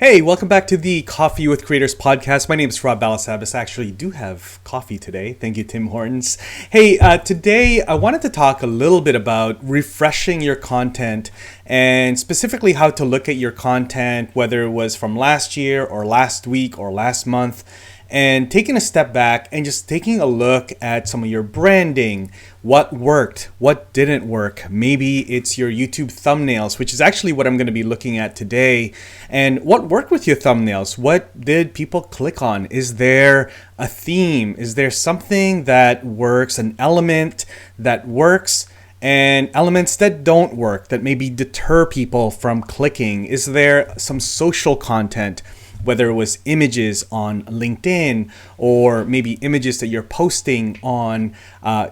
Hey, welcome back to the Coffee with Creators podcast. My name is Balasabas. I actually do have coffee today. Thank you, Tim Hortons. Hey, today I wanted to talk a little bit about refreshing your content and specifically how to look at your content, whether it was from last year or last week or last month, and taking a step back and just taking a look at some of your branding, what worked, what didn't work. Maybe it's your YouTube thumbnails, which is actually what I'm going to be looking at today. And what worked with your thumbnails? What did people click on? Is there a theme? Is there something that works, an element that works? And elements that don't work, that maybe deter people from clicking? Is there some social content, whether it was images on LinkedIn or maybe images that you're posting on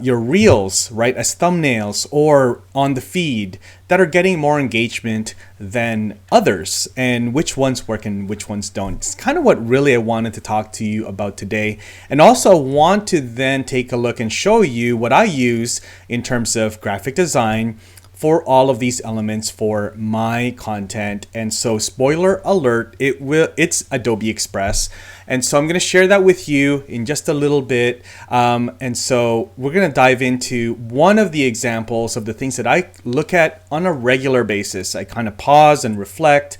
your reels, right, as thumbnails or on the feed that are getting more engagement than others, and which ones work and which ones don't? It's kind of what really I wanted to talk to you about today, and also want to then take a look and show you what I use in terms of graphic design for all of these elements for my content. And so, spoiler alert, it's Adobe Express. And so I'm going to share that with you in just a little bit. And so we're going to dive into one of the examples of the things that I look at on a regular basis. I kind of pause and reflect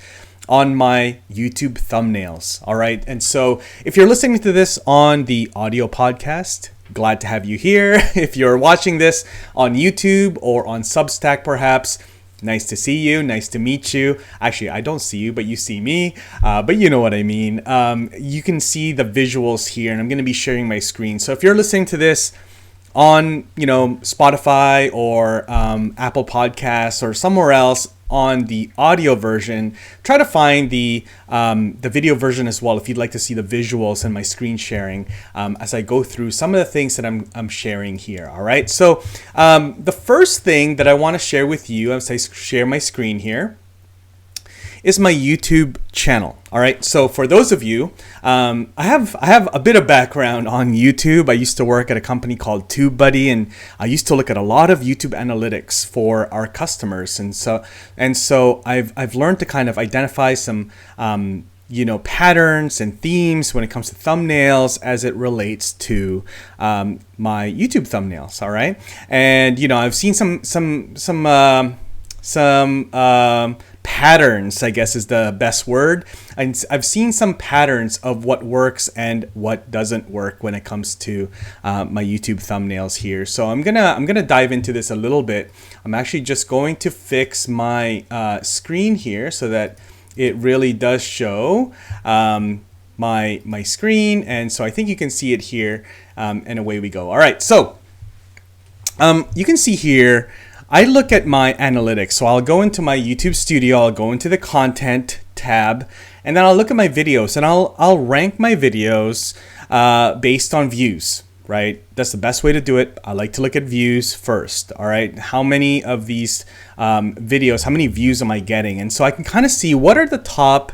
on my YouTube thumbnails. All right. And so if you're listening to this on the audio podcast, glad to have you here. If you're watching this on YouTube or on Substack, perhaps, nice to see you. Nice to meet you. Actually, I don't see you, but you see me. But you know what I mean. You can see the visuals here, and I'm going to be sharing my screen. So if you're listening to this on, Spotify or Apple Podcasts or somewhere else on the audio version, try to find the video version as well if you'd like to see the visuals and my screen sharing as I go through some of the things that I'm sharing here. All right. So the first thing that I want to share with you as I share my screen here is my YouTube channel. All right. So for those of you, I have a bit of background on YouTube. I used to work at a company called TubeBuddy, and I used to look at a lot of YouTube analytics for our customers. And so I've learned to kind of identify some patterns and themes when it comes to thumbnails as it relates to my YouTube thumbnails. All right. And I've seen some patterns, I guess is the best word. And I've seen some patterns of what works and what doesn't work when it comes to my YouTube thumbnails here. So I'm gonna dive into this a little bit. I'm actually just going to fix my screen here so that it really does show my screen. And so I think you can see it here, and away we go. All right, so you can see here, I look at my analytics. So I'll go into my YouTube studio, I'll go into the content tab, and then I'll look at my videos, and I'll rank my videos based on views, right? That's the best way to do it. I like to look at views first. All right. How many of these videos, how many views am I getting? And so I can kind of see what are the top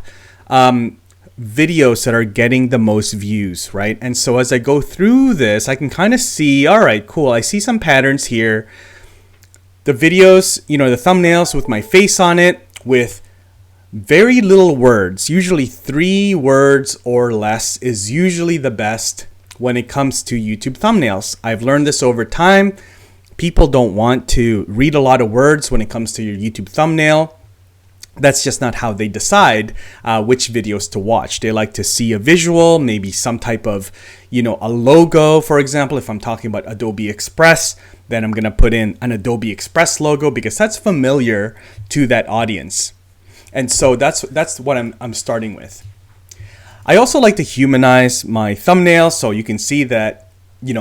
videos that are getting the most views, right? And so as I go through this, I can kind of see, all right, cool. I see some patterns here. The videos, the thumbnails with my face on it with very little words, usually 3 words or less is usually the best when it comes to YouTube thumbnails. I've learned this over time. People don't want to read a lot of words when it comes to your YouTube thumbnail. That's just not how they decide which videos to watch. They like to see a visual, maybe some type of, a logo, for example. If I'm talking about Adobe Express, then I'm going to put in an Adobe Express logo because that's familiar to that audience. And so that's what I'm starting with. I also like to humanize my thumbnails, so you can see that,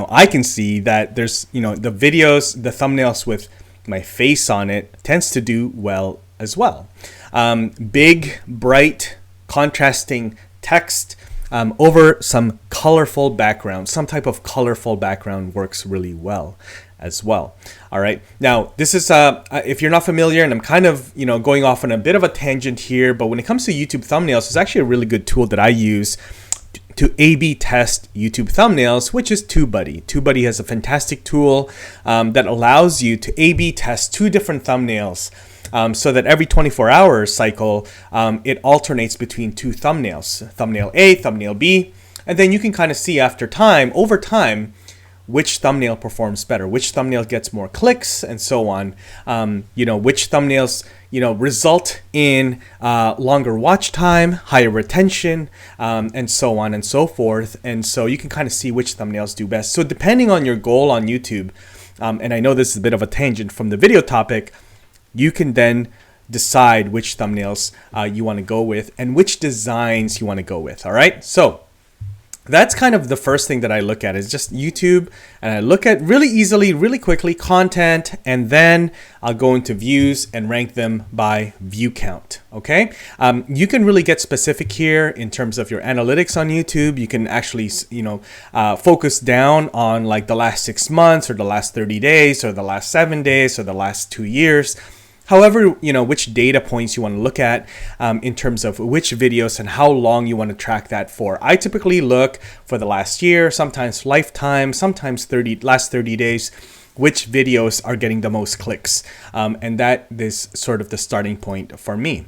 I can see that there's, the videos, the thumbnails with my face on it tends to do well as well. Big, bright, contrasting text over some colorful background. Some type of colorful background works really well as well. All right. Now, this is, if you're not familiar, and I'm kind of, going off on a bit of a tangent here, but when it comes to YouTube thumbnails, it's actually a really good tool that I use to A/B test YouTube thumbnails, which is TubeBuddy. TubeBuddy has a fantastic tool that allows you to A/B test 2 different thumbnails so that every 24-hour cycle, it alternates between two thumbnails, thumbnail A, thumbnail B, and then you can kind of see over time, which thumbnail performs better, which thumbnail gets more clicks, and so on. Which thumbnails, result in longer watch time, higher retention, and so on and so forth. And so you can kind of see which thumbnails do best. So depending on your goal on YouTube, and I know this is a bit of a tangent from the video topic, you can then decide which thumbnails you want to go with and which designs you want to go with. All right. So that's kind of the first thing that I look at is just YouTube, and I look at really easily, really quickly content, and then I'll go into views and rank them by view count. Okay. You can really get specific here in terms of your analytics on YouTube. You can actually, focus down on like the last 6 months or the last 30 days or the last 7 days or the last 2 years. However, which data points you want to look at in terms of which videos and how long you want to track that for. I typically look for the last year, sometimes lifetime, sometimes last 30 days, which videos are getting the most clicks. And that is sort of the starting point for me.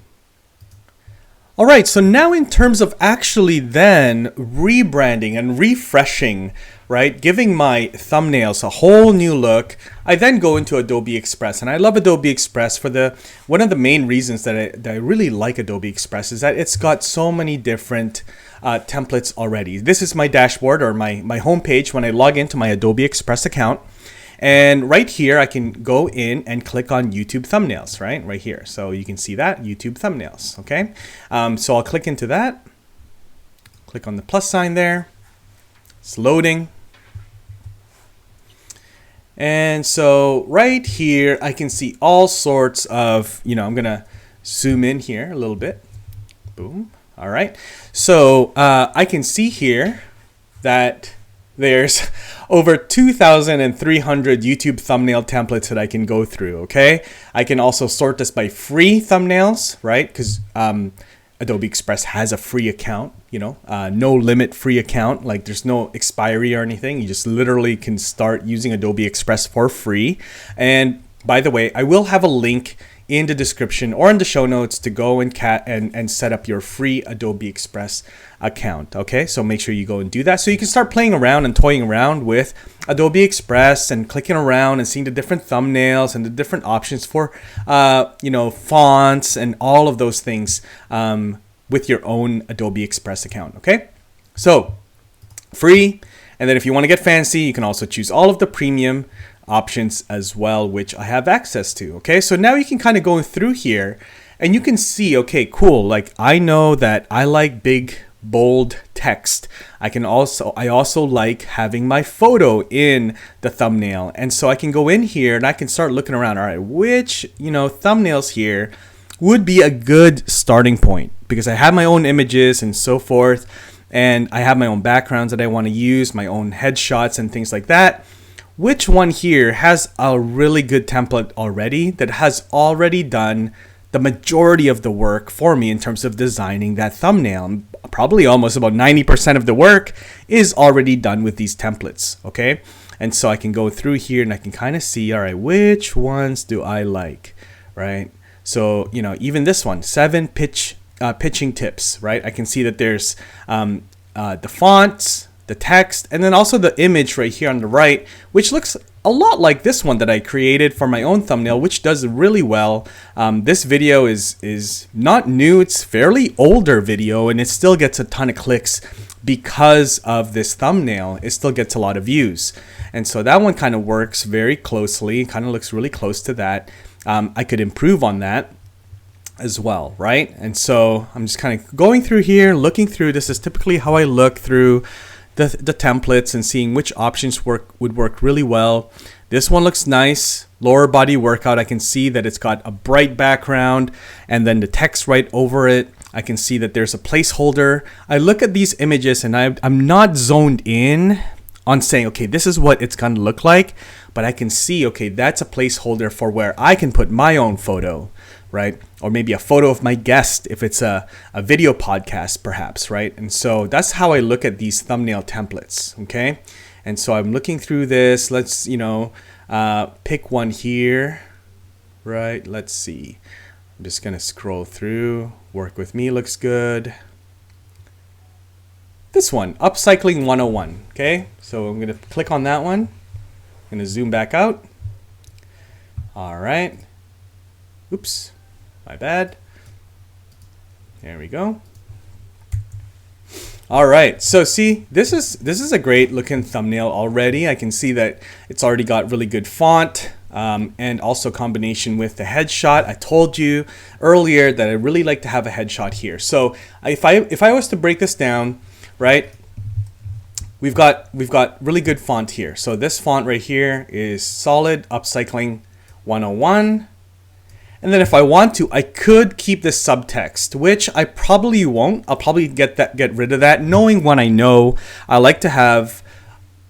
All right, so now in terms of actually then rebranding and refreshing, right, giving my thumbnails a whole new look, I then go into Adobe Express. And I love Adobe Express for one of the main reasons that I really like Adobe Express is that it's got so many different templates already. This is my dashboard or my homepage when I log into my Adobe Express account. And right here, I can go in and click on YouTube thumbnails, right here. So you can see that, YouTube thumbnails, okay? So I'll click into that, click on the plus sign there. It's loading. And so right here, I can see all sorts of, I'm gonna zoom in here a little bit. Boom, all right. So I can see here that there's over 2,300 YouTube thumbnail templates that I can go through, okay? I can also sort this by free thumbnails, right? Because Adobe Express has a free account, no limit free account. Like there's no expiry or anything. You just literally can start using Adobe Express for free. And by the way, I will have a link in the description or in the show notes to go and set up your free Adobe Express account. Okay, so make sure you go and do that so you can start playing around and toying around with Adobe Express and clicking around and seeing the different thumbnails and the different options for fonts and all of those things with your own Adobe Express account. Okay, so free, and then if you want to get fancy, you can also choose all of the premium options as well, which I have access to. Okay, so now you can kind of go through here and you can see, okay, cool. Like I know that I like big, bold text. I also like having my photo in the thumbnail. And so I can go in here and I can start looking around. All right, which, thumbnails here would be a good starting point because I have my own images and so forth. And I have my own backgrounds that I want to use, my own headshots and things like that. Which one here has a really good template already that has already done the majority of the work for me in terms of designing that thumbnail? Probably almost about 90% of the work is already done with these templates, okay? And so I can go through here and I can kind of see, all right, which ones do I like, right? So, even this one, 7 pitching tips, right? I can see that there's the fonts, the text, and then also the image right here on the right, which looks a lot like this one that I created for my own thumbnail, which does really well. This video is not new. It's fairly older video, and it still gets a ton of clicks because of this thumbnail. It still gets a lot of views. And so that one kind of works very closely, kind of looks really close to that. I could improve on that as well, right? And so I'm just kind of going through here, looking through. This is typically how I look through the templates and seeing which options would work really well. This one looks nice. Lower body workout. I can see that it's got a bright background and then the text right over it. I can see that there's a placeholder. I look at these images and I'm not zoned in on saying, okay, this is what it's going to look like, but I can see, okay, that's a placeholder for where I can put my own photo, right? Or maybe a photo of my guest if it's a video podcast perhaps, right? And so that's how I look at these thumbnail templates, okay? And so I'm looking through this. Let's, pick one here. right? Let's see. I'm just going to scroll through. Work with me looks good. This one, Upcycling 101. Okay, so I'm going to click on that one. I'm going to zoom back out. All right. Oops, my bad. There we go. All right, so see, this is a great looking thumbnail already. I can see that it's already got really good font and also combination with the headshot. I told you earlier that I really like to have a headshot here. So if I was to break this down, right, we've got really good font here. So this font right here is solid Upcycling 101. And then if I want to, I could keep this subtext, which I probably won't. I'll probably get rid of that. Knowing what I know, I like to have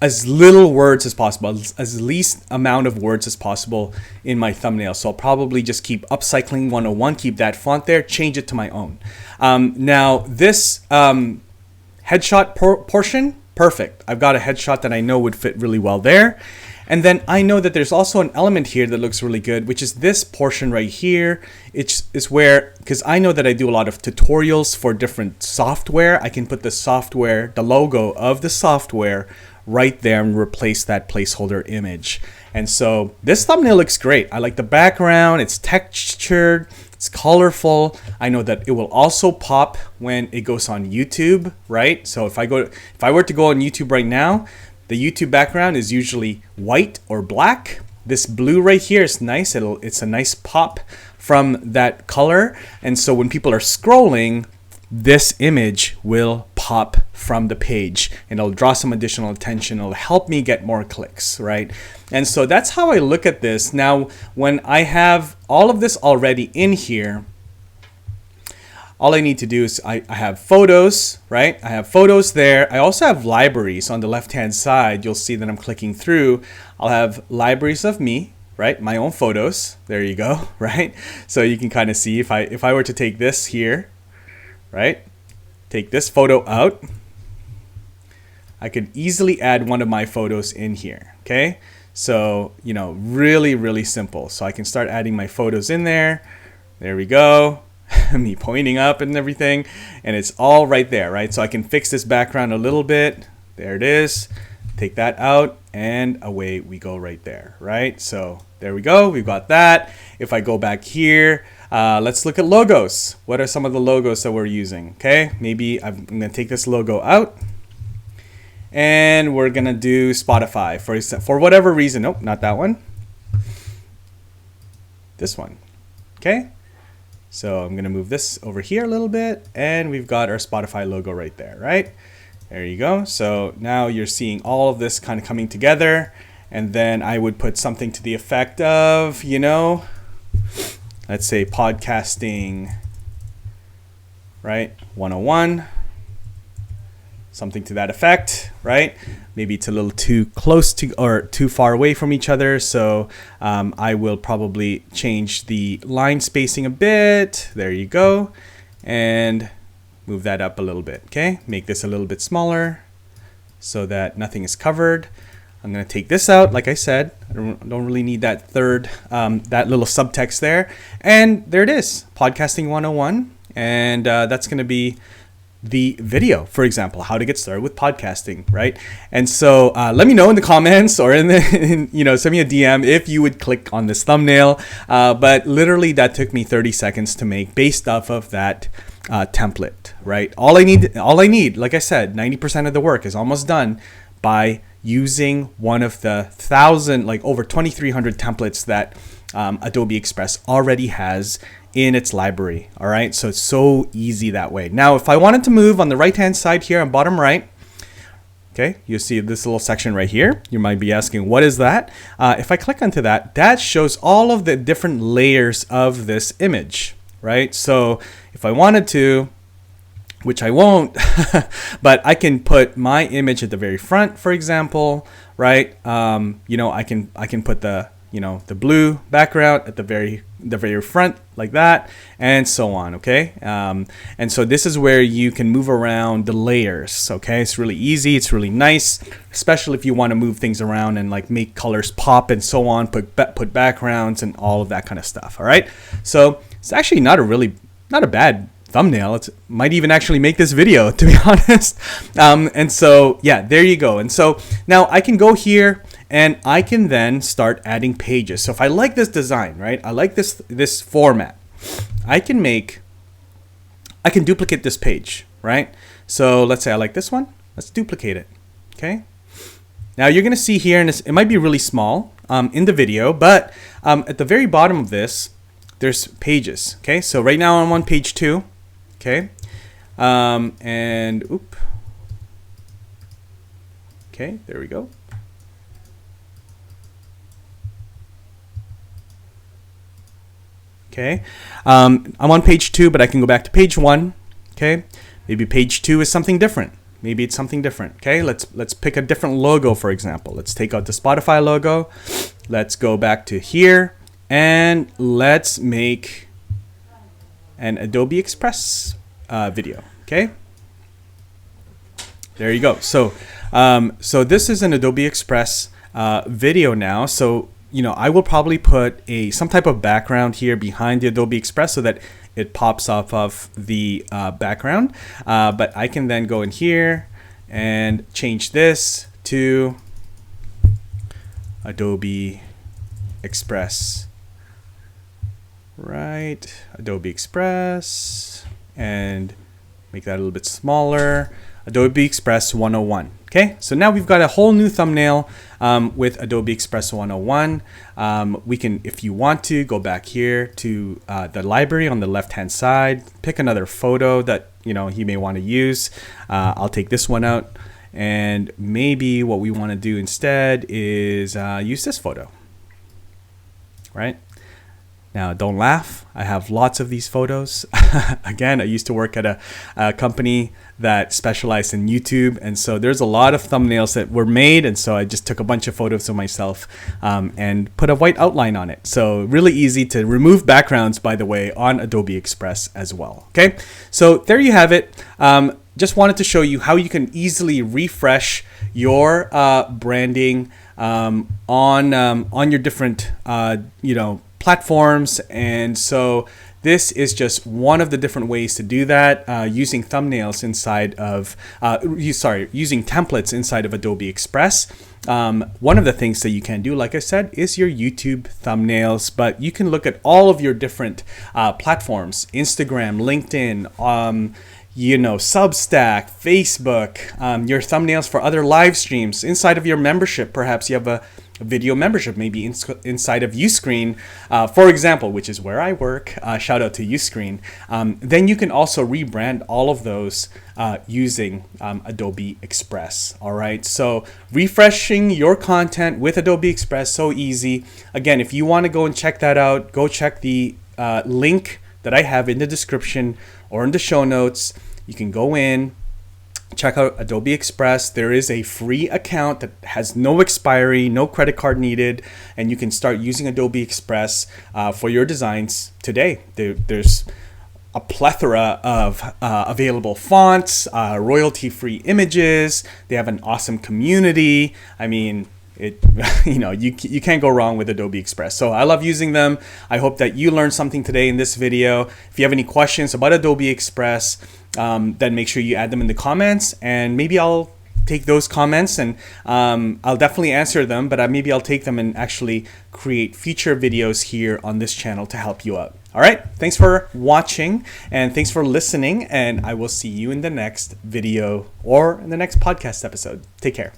as little words as possible, as least amount of words as possible in my thumbnail. So I'll probably just keep Upcycling 101, keep that font there, change it to my own. Now this headshot portion, perfect. I've got a headshot that I know would fit really well there. And then I know that there's also an element here that looks really good, which is this portion right here. It's where, because I know that I do a lot of tutorials for different software, I can put the software, the logo of the software right there and replace that placeholder image. And so this thumbnail looks great. I like the background, it's textured, it's colorful. I know that it will also pop when it goes on YouTube, right? So if I were to go on YouTube right now, the YouTube background is usually white or black. This blue right here is nice. It's a nice pop from that color. And so when people are scrolling, this image will pop from the page and it'll draw some additional attention. It'll help me get more clicks, right? And so that's how I look at this. Now, when I have all of this already in here, all I need to do is I have photos, right? I have photos there. I also have libraries on the left-hand side. You'll see that I'm clicking through. I'll have libraries of me, right? My own photos. There you go, right? So you can kind of see if I were to take this here, right? Take this photo out. I could easily add one of my photos in here, okay? So, you know, really, really simple. So I can start adding my photos in there. There we go. Me pointing up and everything, and it's all right there, right? So I can fix this background a little bit. There it is. Take that out and away we go right there, right? So there we go. We've got that. If I go back here, let's look at logos. What are some of the logos that we're using? Okay, maybe I'm gonna take this logo out and we're gonna do Spotify for whatever reason. Nope, not that one. This one, okay? So I'm going to move this over here a little bit and we've got our Spotify logo right there, right? There you go. So now you're seeing all of this kind of coming together, and then I would put something to the effect of, you know, let's say podcasting, right? 101, something to that effect, right? Maybe it's a little too close to or too far away from each other. So I will probably change the line spacing a bit. There you go. And move that up a little bit. Okay. Make this a little bit smaller so that nothing is covered. I'm going to take this out. Like I said, I don't really need that third, that little subtext there. And there it is, Podcasting 101. And that's going to be the video, for example, how to get started with podcasting, right? And so let me know in the comments or send me a DM if you would click on this thumbnail. But literally that took me 30 seconds to make based off of that template, right? All I need, like I said, 90% of the work is almost done by using one of the over 2,300 templates that Adobe Express already has in its library. All right, so it's so easy that way. Now, if I wanted to move on the right-hand side here on bottom right, okay, you see this little section right here. You might be asking, what is that? If I click onto that, that shows all of the different layers of this image, right? So if I wanted to, which I won't, but I can put my image at the very front, for example, right? I can put the the blue background at the very front like that, and so on. Okay, and so this is where you can move around the layers. Okay, it's really easy. It's really nice, especially if you want to move things around and like make colors pop and so on. Put backgrounds and all of that kind of stuff. All right, so it's actually not a bad thumbnail. It might even actually make this video, to be honest. And so yeah, there you go. And so now I can go here and I can then start adding pages. So if I like this design, right? I like this format. I can duplicate this page, right? So let's say I like this one. Let's duplicate it. Okay. Now you're gonna see here, and it might be really small in the video, but at the very bottom of this, there's pages. Okay. So right now I'm on page 2. Okay. Okay, there we go. Okay, I'm on page 2, but I can go back to page 1. Okay, maybe page 2 is something different. Maybe it's something different. Okay, let's pick a different logo, for example. Let's take out the Spotify logo. Let's go back to here, and let's make an Adobe Express video. Okay, there you go. So so this is an Adobe Express video now. So I will probably put some type of background here behind the Adobe Express so that it pops off of the background. But I can then go in here and change this to Adobe Express. Right, Adobe Express, and make that a little bit smaller. Adobe Express 101. Okay, so now we've got a whole new thumbnail with Adobe Express 101. We can, if you want to, go back here to the library on the left-hand side, pick another photo that you may want to use. I'll take this one out, and maybe what we want to do instead is use this photo. Right? Now, don't laugh. I have lots of these photos. Again, I used to work at a company that specialized in YouTube. And so there's a lot of thumbnails that were made. And so I just took a bunch of photos of myself and put a white outline on it. So really easy to remove backgrounds, by the way, on Adobe Express as well. Okay, so there you have it. Just wanted to show you how you can easily refresh your branding on your different, platforms. And so this is just one of the different ways to do that, using thumbnails inside of using templates inside of Adobe Express. One of the things that you can do, like I said, is your YouTube thumbnails, but you can look at all of your different platforms: Instagram, LinkedIn, Substack, Facebook, your thumbnails for other live streams inside of your membership. Perhaps you have a video membership, maybe inside of Uscreen, for example, which is where I work. Shout out to Uscreen. Then you can also rebrand all of those using Adobe Express. All right, so refreshing your content with Adobe Express, so easy. Again, if you want to go and check that out, go check the link that I have in the description or in the show notes. You can go in, check out Adobe Express. There is a free account that has no expiry, no credit card needed, and you can start using Adobe Express for your designs today. There's a plethora of available fonts, royalty-free images. They have an awesome community. I mean, you can't go wrong with Adobe Express. So I love using them. I hope that you learned something today in this video. If you have any questions about Adobe Express, then make sure you add them in the comments, and maybe I'll take those comments and I'll definitely answer them, but maybe I'll take them and actually create future videos here on this channel to help you out. All right, thanks for watching and thanks for listening, and I will see you in the next video or in the next podcast episode. Take care.